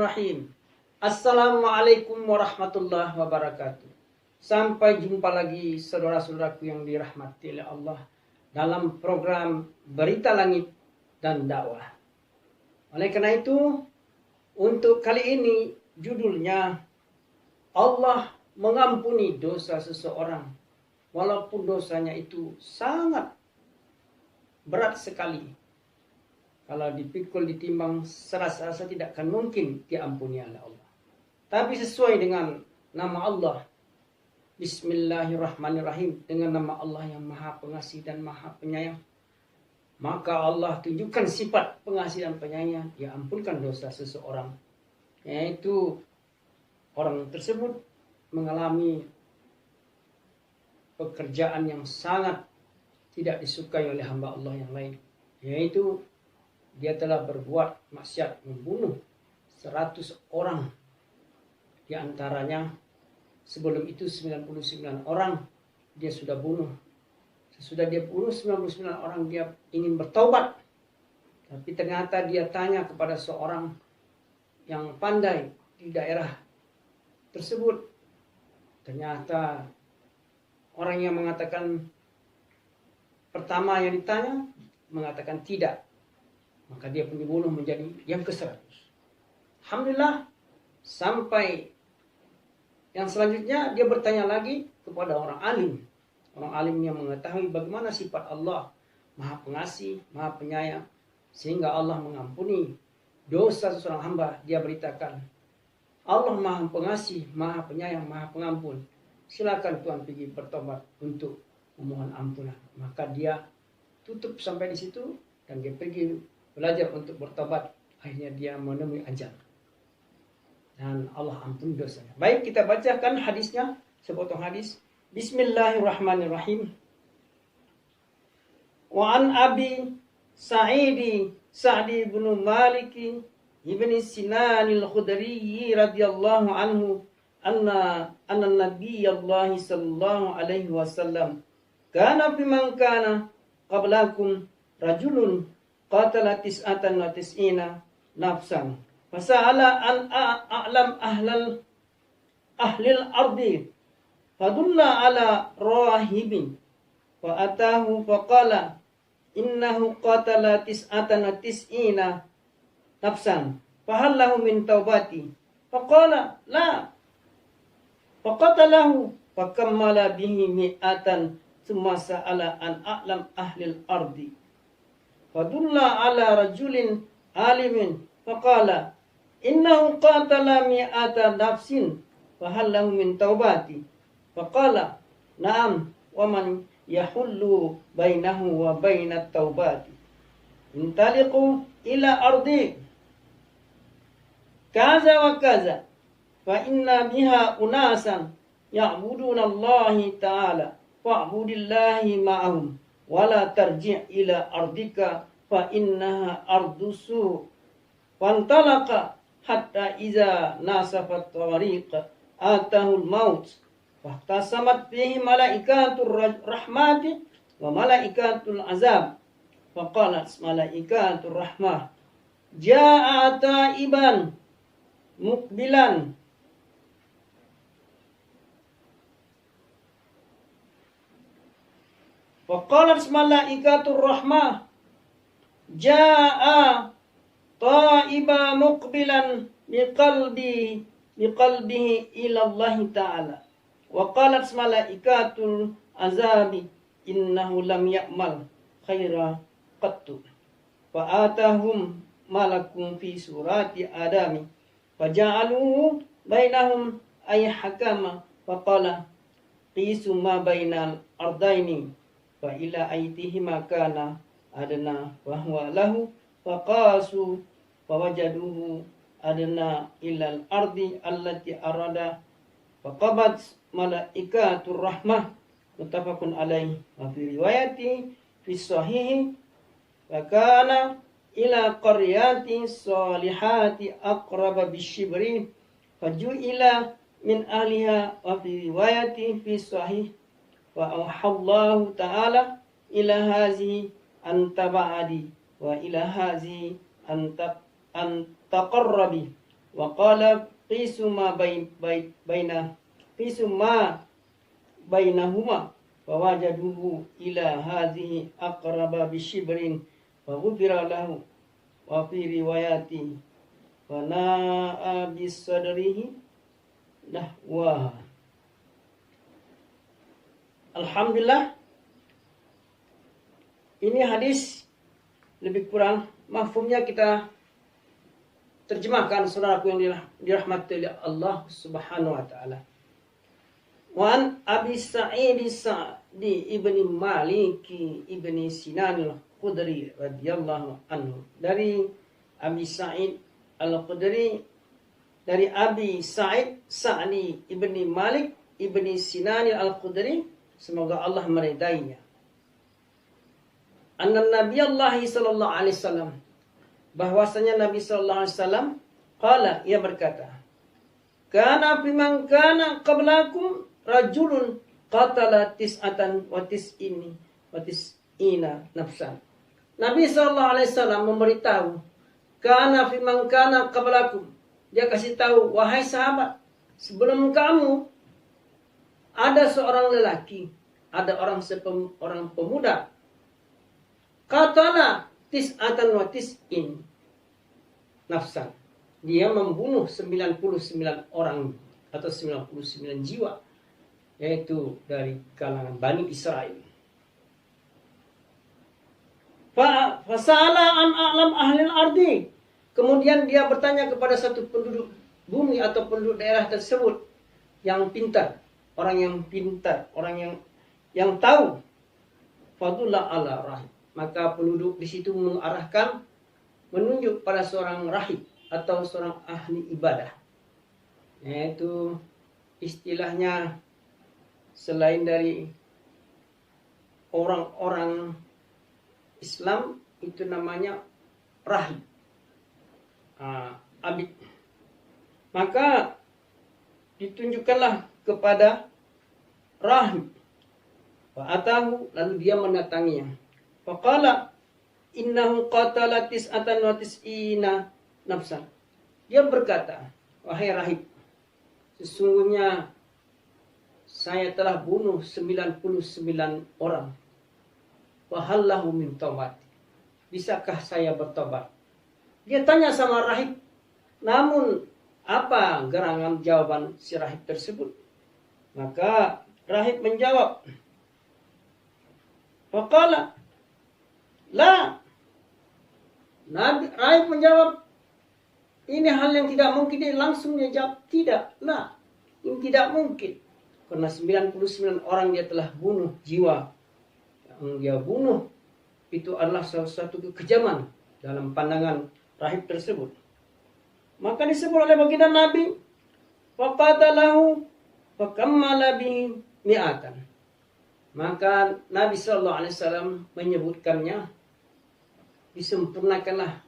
Bismillahirrahmanirrahim. Assalamualaikum warahmatullahi wabarakatuh. Sampai jumpa lagi saudara-saudaraku yang dirahmati oleh Allah dalam program Berita Langit dan Dakwah. Oleh karena itu, untuk kali ini judulnya Allah mengampuni dosa seseorang walaupun dosanya itu sangat berat sekali. Kalau dipikul, ditimbang, serasa-rasa tidak akan mungkin diampuni oleh Allah. Tapi sesuai dengan nama Allah, Bismillahirrahmanirrahim, dengan nama Allah yang Maha Pengasih dan Maha Penyayang, maka Allah tunjukkan sifat pengasih dan penyayang, Dia ampunkan dosa seseorang, yaitu orang tersebut mengalami pekerjaan yang sangat tidak disukai oleh hamba Allah yang lain, yaitu dia telah berbuat maksiat, membunuh 100 orang. Di antaranya sebelum itu 99 orang dia sudah bunuh. Sesudah dia bunuh 99 orang, dia ingin bertaubat. Tapi ternyata dia tanya kepada seorang yang pandai di daerah tersebut. Ternyata orang yang mengatakan, pertama yang ditanya mengatakan tidak. Maka dia pun dibunuh menjadi yang ke-100. Alhamdulillah, sampai yang selanjutnya dia bertanya lagi kepada orang alim. Orang alim yang mengetahui bagaimana sifat Allah, Maha Pengasih, Maha Penyayang, sehingga Allah mengampuni dosa seorang hamba. Dia beritakan, Allah Maha Pengasih, Maha Penyayang, Maha Pengampun. Silakan Tuhan pergi bertobat untuk memohon ampunan. Maka dia tutup sampai di situ dan dia pergi belajar untuk bertobat. Akhirnya dia menemui ajal. Dan Allah ampuni dosanya. Baik, kita bacakan hadisnya. Sepotong hadis. Bismillahirrahmanirrahim. Wa an Abi Sa'di bin Malik ibn Sinan al-Khudri radhiyallahu anhu anna Nabiyullah sallallahu alaihi wasallam kana biman kana qablakum rajulun qatala tis'atan wa tis'ina nafsan fasa'ala an a'lam ahlil ardi fadulla ala rahibin fa atahu faqala innahu qatala tis'atan wa tis'ina nafsan fahal lahu min taubati faqala la faqatalahu fakammala bihi mi'atan thumma sa'ala an a'lam ahlil ardi fadulla ala rajulin alimin faqala innahu qatala mi'ata nafsin fahal lahu min taubati faqala na'am wa man yahullu bainahu wa bainat taubati intaliqu ila ardi kaza wa kaza fa inna biha unasan ya'buduna Allahi ta'ala fa'budillahi ma'ahum wala tarji' ila ardika fa innaha ardusu fantalaqa hatta iza nasafat tariq atahul maut fahtasamat fihi malaikatur rahmati wa malaikatul azab faqalat malaikatur rahmah ja'a ta'iban muqbilan faqalat malaikatur rahmah ja'a ta'iba muqbilan biqalbihi ila Allah ta'ala wa qalat malaikatul azabi innahu lam ya'mal khaira qattu fa atahum malakum fi surati adami faja'aluhu bainahum ay hakama faqala qisu ma bainal ardaini fa ila aitihima kana adna wa huwa lahu faqasu fawajaduhu adna ilal ardi allati arada faqabat malaikatur rahmah muttafaqun alaihi wa fi riwayati fi sahihi wa kana ila qaryati salihati aqraba bisyibri faju'ila min ahliha wa fi riwayati fi sahih wa auhallahu ta'ala ila hazihi anta ba'adi wa ila hazihi anta taqarrabi Wa qala qisu ma bainahuma fawajaduhu ila hadhihi aqraba bishibrin wa ghufira lahu wa fi riwayati wa na'a bisadrihi nahwa. Alhamdulillah, ini hadis lebih kurang mafhumnya kita terjemahkan, saudaraku yang dirahmati oleh Allah Subhanahu wa taala. Wan Abi Sa'id Sa'di ibni Malik ibni Sinan al-Khudri radhiyallahu anhu, dari Abi Sa'id al-Khudri, dari Abi Sa'id Sa'di ibni Malik ibni Sinan al-Khudri, semoga Allah meridainya. Anna Nabi Allah sallallahu alaihi wasallam, bahwasanya Nabi sallallahu alaihi wasallam qala, ia berkata, kana fiman kana qablakum rajulun qatala tis'atan wa tis'ina nafsan. Nabi sallallahu alaihi wasallam memberitahu, kana fiman kana qablakum, dia kasih tahu, wahai sahabat, sebelum kamu ada seorang lelaki, ada orang pemuda, qatala tis'atan wa tis'in nafsan, dia membunuh 99 orang atau 99 jiwa, yaitu dari kalangan Bani Israel. Fasala an a'lam ahlil ardi, kemudian dia bertanya kepada satu penduduk bumi atau penduduk daerah tersebut yang pintar, orang yang pintar, orang yang tahu. Fadullah ala rahib, maka penduduk di situ menunjuk pada seorang rahib atau seorang ahli ibadah, yaitu istilahnya selain dari orang-orang Islam itu namanya rahib, abid. Maka ditunjukkanlah kepada rahib, fa'atahu, lalu dia mendatanginya. Faqala innahu qatala tis'atan wa tis'ina nafsan. Dia berkata, wahai rahib, sesungguhnya saya telah bunuh 99 orang. Wa hallahu min taubat, bisakah saya bertobat? Dia tanya sama rahib, namun apa gerangan jawaban si rahib tersebut? Maka rahib menjawab, faqala la. Rahib menjawab, ini hal yang tidak mungkin. Dia langsung dia jawab, tidak, la, ini tidak mungkin. Karena 99 orang dia telah bunuh jiwa. Yang dia bunuh itu adalah salah satu kekejaman dalam pandangan rahib tersebut. Maka disebut oleh baginda Nabi, faqatalahu fakammala bihi mi'atan. Maka Nabi sallallahu alaihi wasallam menyebutkannya, disempurnakanlah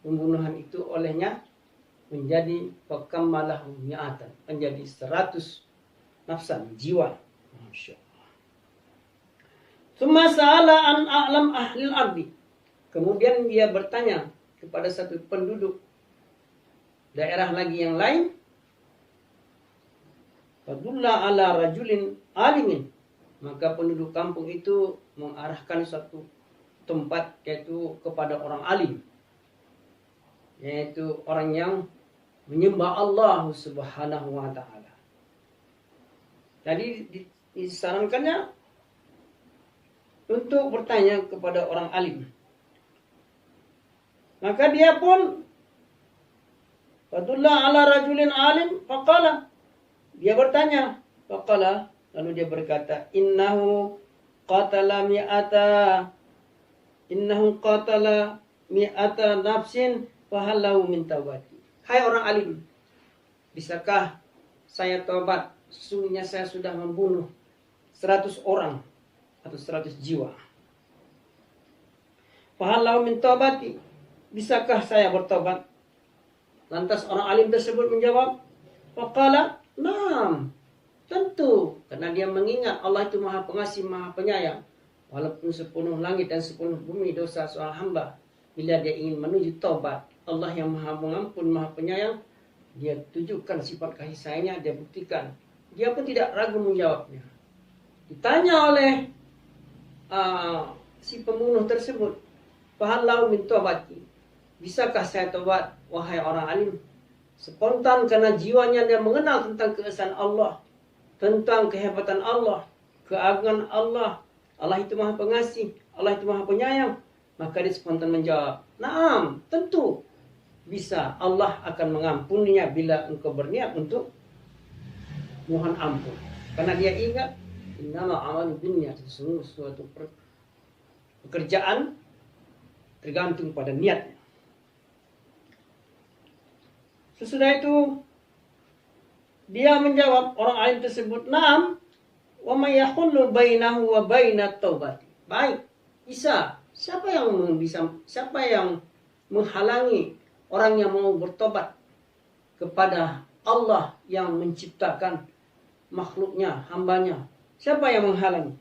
pembunuhan itu olehnya menjadi fakammalahu mi'atan, menjadi 100 nafsan, jiwa. Masyaallah. Tsumma sa'ala an a'lam ahlil ardi, kemudian dia bertanya kepada satu penduduk daerah lagi yang lain, fadulla ala rajulin alimin, maka penduduk kampung itu mengarahkan suatu tempat, yaitu kepada orang alim, yaitu orang yang menyembah Allah Subhanahu wa taala. Jadi disarankannya untuk bertanya kepada orang alim. Maka dia pun fadulla ala rajulin alim faqala, dia bertanya, faqala, lalu dia berkata, innahu qatala mi'ata nafsin fahallahu min taubati. Hai orang alim, bisakah saya taubat? Sesungguhnya saya sudah membunuh 100 orang atau 100 jiwa. Fahallahu min taubati, bisakah saya bertobat? Lantas orang alim tersebut menjawab, faqala, naam, tentu, karena dia mengingat Allah itu Maha Pengasih, Maha Penyayang. Walaupun sepenuh langit dan sepenuh bumi dosa seorang hamba, bila dia ingin menuju taubat, Allah yang Maha Pengampun, Maha Penyayang dia tunjukkan sifat kasih sayangnya, dia buktikan. Dia pun tidak ragu menjawabnya. Ditanya oleh si pembunuh tersebut, "Fahallau min taubati?" Bisakah saya tobat, wahai orang alim? Spontan karena jiwanya dia mengenal tentang keesaan Allah, tentang kehebatan Allah, keagungan Allah. Allah itu Maha Pengasih, Allah itu Maha Penyayang. Maka dia spontan menjawab, "Naam, tentu bisa. Allah akan mengampuninya bila engkau berniat untuk mohon ampun." Karena dia ingat, innama amalu binniyat, sesungguhnya suatu pekerjaan tergantung pada niatnya. Sesudah itu dia menjawab, orang alim tersebut, "Naam, wa may yahullu bainahu wa bainat taubati." Baik, bisa. Siapa yang menghalangi orang yang mau bertobat kepada Allah yang menciptakan makhluknya, hambanya? Siapa yang menghalangi?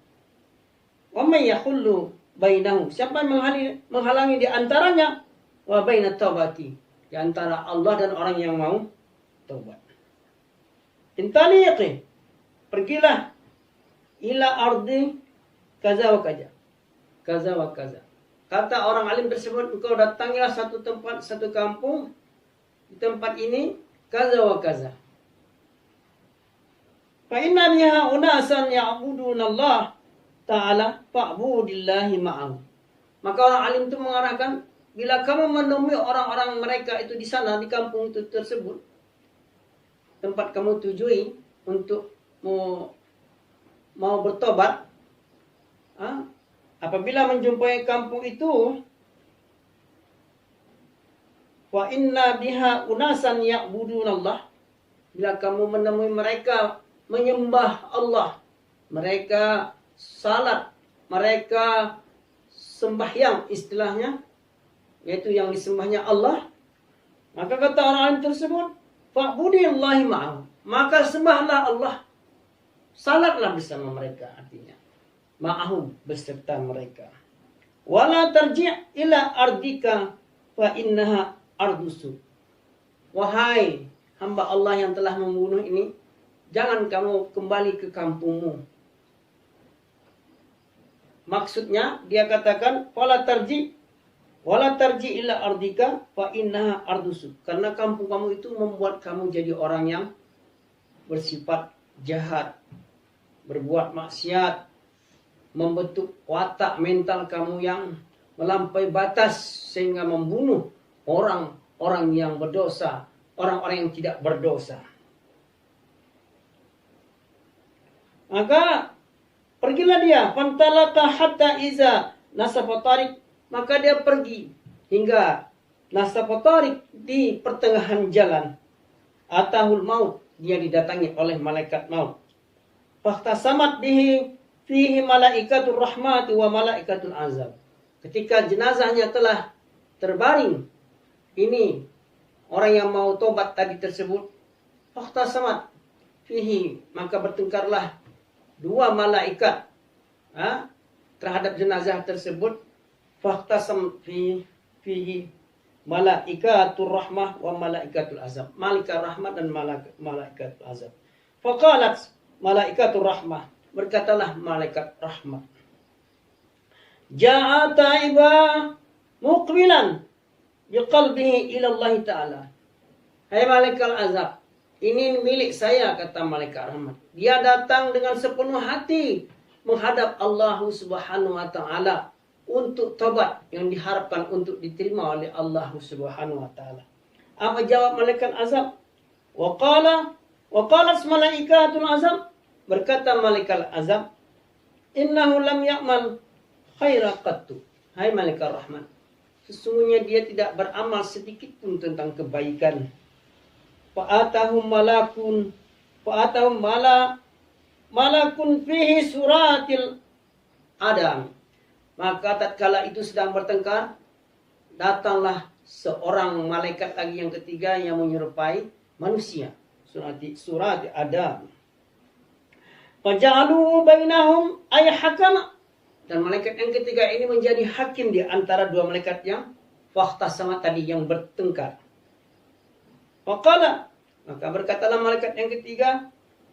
Wa may yahullu bainahu. Siapa yang menghalangi di antaranya? Wa bainat taubati. Di antara Allah dan orang yang mau taubat. Intaliqi, pergilah ila ardi kaza wa kaza. Kaza wa kaza. Kata orang alim tersebut, engkau datangilah satu tempat, satu kampung. Di tempat ini kaza wa kaza. Fa inna biha unasan ya'buduna Allah ta'ala fa'budillahi ma'ahu. Maka orang alim itu mengarahkan, bila kamu menemui orang-orang mereka itu di sana, di kampung itu tersebut, tempat kamu tujui untuk mau bertobat, apabila menjumpai kampung itu, wa inna biha unasan ya'budunallah, bila kamu menemui mereka menyembah Allah, mereka salat, mereka sembahyang istilahnya, yaitu yang disembahnya Allah, maka kata orang alim tersebut, fa'budillahi ma'ahu, maka sembahlah Allah, salatlah bersama mereka, artinya ma'ahum, beserta mereka. Wala tarji' ila ardika fa innaha ardusu. Wahai hamba Allah yang telah membunuh ini, jangan kamu kembali ke kampungmu. Maksudnya dia katakan wala tarji ila ardika fa innaha ardusu. Karena kampung kamu itu membuat kamu jadi orang yang bersifat jahat, berbuat maksiat, membentuk watak mental kamu yang melampaui batas sehingga membunuh orang-orang yang berdosa, orang-orang yang tidak berdosa. Maka pergilah dia, fantalaka hatta iza nasafa tariq, maka dia pergi hingga nasafa tariq, di pertengahan jalan. Atahul maut, dia didatangi oleh malaikat maut. Fahtasamat bihi fihi malaikatur rahmati wa malaikatul azab. Ketika jenazahnya telah terbaring, ini orang yang mau tobat tadi tersebut, fahtasamat fihi, maka bertengkarlah dua malaikat terhadap jenazah tersebut. Fahtasam fihi malaikatur rahmah wa malaikatul azab. Malaikat rahmat dan malaikatul azab. Faqalat malaikatur rahmah, berkatalah malaikat rahmat, ja'a taiba muqbilan biqalbihi ila Allah Ta'ala. Hai malaikat azab, ini milik saya, kata malaikat rahmat. Dia datang dengan sepenuh hati menghadap Allah Subhanahu wa Ta'ala untuk tobat yang diharapkan untuk diterima oleh Allah Subhanahu wa Ta'ala. Apa jawab malaikat azab? Wa qalat malaikatul azab, berkata malaikat azab, innahu lam ya'mal khaira qattu. Hai malaikat rahmat, sesungguhnya dia tidak beramal sedikit pun tentang kebaikan. Fa'atahum malakun fihi suratil adam. Maka tatkala itu sedang bertengkar, datanglah seorang malaikat lagi yang ketiga yang menyerupai manusia, surat Adam. Faja'alu bainahum ay hakama, dan malaikat yang ketiga ini menjadi hakim di antara dua malaikat yang fahtasama tadi, yang bertengkar. Faqala Maka berkatalah malaikat yang ketiga,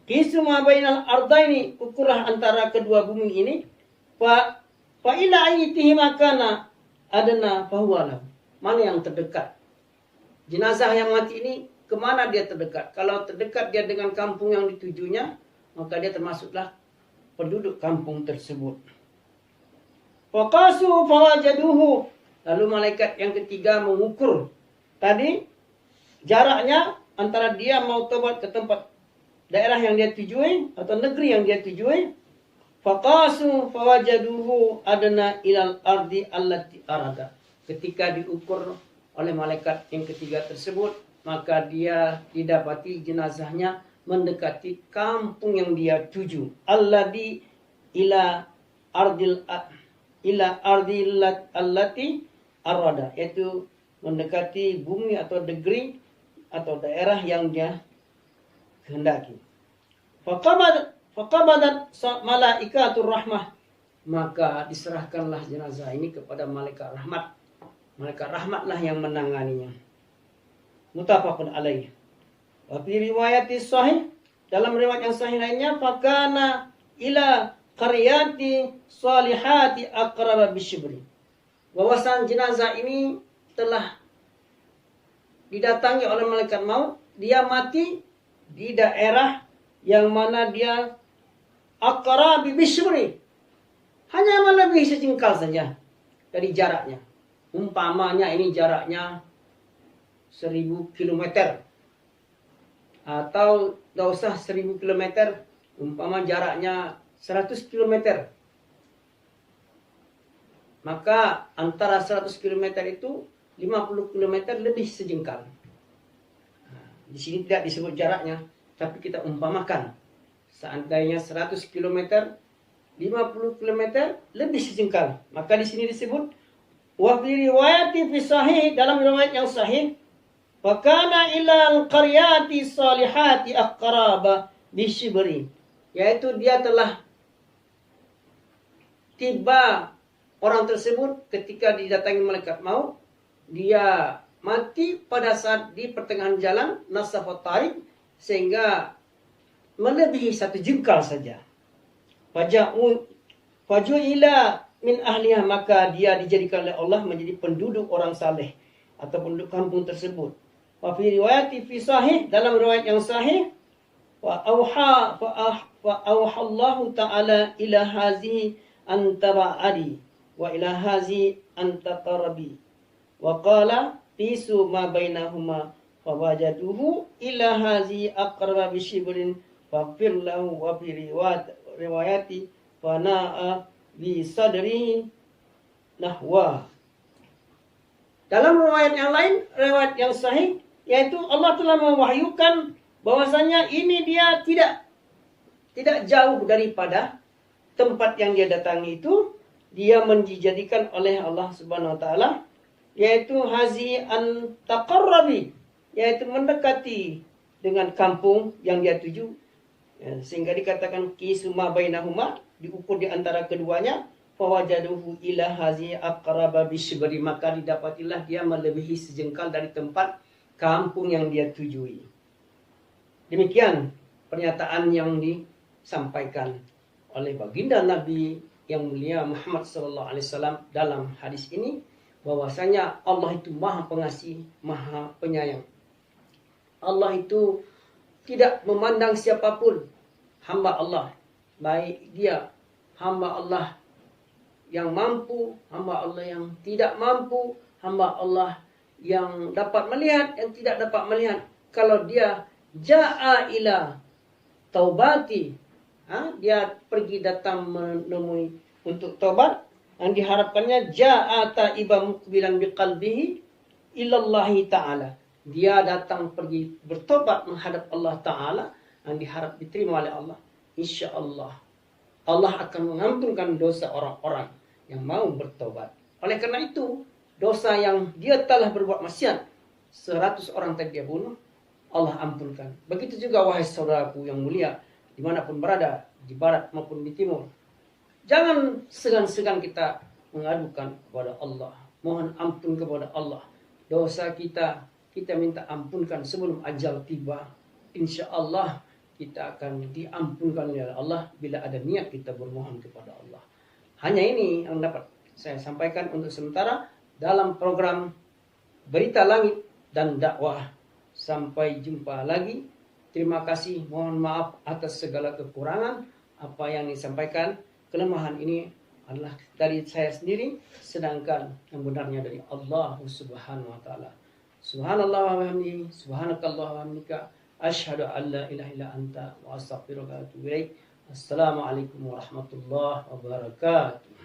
qisu ma bainal ardaini, ukurlah antara kedua bumi ini, fa ila ayatihi makana adana fahuwa lahu. Mana yang terdekat? Jenazah yang mati ini kemana dia terdekat? Kalau terdekat dia dengan kampung yang ditujunya, maka dia termasuklah penduduk kampung tersebut. Faqasu fawajaduhu. Lalu malaikat yang ketiga mengukur tadi jaraknya antara dia mau tobat ke tempat daerah yang dia tujui atau negeri yang dia tujui. Faqasu fawajaduhu adna ilal ardi allati arada. Ketika diukur oleh malaikat yang ketiga tersebut, maka dia didapati jenazahnya mendekati kampung yang dia tuju. Alladhi ila ardil allati arada, yaitu mendekati bumi atau negeri atau daerah yang dia kehendaki. Faqabadat malaikatur rahmah, maka diserahkanlah jenazah ini kepada malaikat rahmat. Malaikat rahmatlah yang menanganinya. Muttafaqun alaih. Wa fi riwayati sahih, dalam riwayat yang sahih lainnya, fakana ila qaryati salihati aqraba bisyibri. Bahwasan jenazah ini telah didatangi oleh malaikat maut, dia mati di daerah yang mana dia aqrabi bisyibri, hanya melebihi sejengkal saja dari jaraknya. Umpamanya ini jaraknya 1000 km atau tidak usah 1000 km, umpama jaraknya 100 km. Maka antara 100 km itu 50 km lebih sejengkal. Di sini tidak disebut jaraknya, tapi kita umpamakan seandainya 100 km, 50 km lebih sejengkal. Maka di sini disebut wa fi riwayati fi sahih, dalam riwayat yang sahih, wa kana ilal qaryati salihati aqraba bisyibri, yaitu dia telah tiba orang tersebut ketika didatangi malaikat maut, dia mati pada saat di pertengahan jalan nasafat tarik, sehingga melebihi satu jengkal saja. Faju'ila min ahliha, maka dia dijadikan oleh Allah menjadi penduduk orang saleh atau penduduk kampung tersebut. Wa fi riwayati fi sahih, dalam riwayat yang sahih, wa auha Allahu ta'ala ila hazihi antaba'adi wa ila hazihi antaqarabi wa qala qisu ma bainahuma fawajaduhu ila hazihi aqraba bisyibrin faghfir lahu. Wa fi riwayati fana'a bi sadri nahwa. Dalam riwayat yang lain, riwayat yang sahih, yaitu Allah telah mewahyukan bahwasanya ini dia tidak jauh daripada tempat yang dia datangi itu, dia dijadikan oleh Allah Subhanahu wa taala, yaitu hazi an taqarrabi, yaitu mendekati dengan kampung yang dia tuju. Sehingga dikatakan qisuma bainahuma, diukur di antara keduanya, fawajaduhu ila hazi aqraba bisyibri, maka didapatilah dia melebihi sejengkal dari tempat kampung yang dia tujui. Demikian pernyataan yang disampaikan oleh baginda Nabi yang mulia Muhammad SAW dalam hadis ini, bahwasanya Allah itu Maha Pengasih, Maha Penyayang. Allah itu tidak memandang siapapun hamba Allah, baik dia hamba Allah yang mampu, hamba Allah yang tidak mampu, hamba Allah yang dapat melihat, yang tidak dapat melihat. Kalau dia ja'a ila taubati, dia pergi datang menemui untuk taubat, yang diharapkannya ja'a ta'iba muqbilan biqalbihi ilallahi ta'ala, dia datang pergi bertobat menghadap Allah Ta'ala, yang diharap diterima oleh Allah. Insya Allah Allah akan mengampunkan dosa orang-orang yang mau bertobat. Oleh karena itu, dosa yang dia telah berbuat maksiat, 100 orang tadi dia bunuh, Allah ampunkan. Begitu juga wahai saudaraku yang mulia, dimanapun berada, di barat maupun di timur, jangan segan-segan kita mengadukan kepada Allah, mohon ampun kepada Allah. Dosa kita minta ampunkan sebelum ajal tiba. insya Allah kita akan diampunkan oleh Allah bila ada niat kita bermohon kepada Allah. Hanya ini yang dapat saya sampaikan untuk sementara dalam program Berita Langit dan Dakwah. Sampai jumpa lagi. Terima kasih. Mohon maaf atas segala kekurangan. Apa yang disampaikan, kelemahan ini adalah dari saya sendiri, sedangkan yang benarnya dari Allah Subhanahu wa taala. Subhanallah wa bihamdihi, subhanakallah wa bihamdika, asyhadu an la ilaha illa anta wa astaghfiruka wa atubu ilaik. Assalamualaikum warahmatullahi wabarakatuh.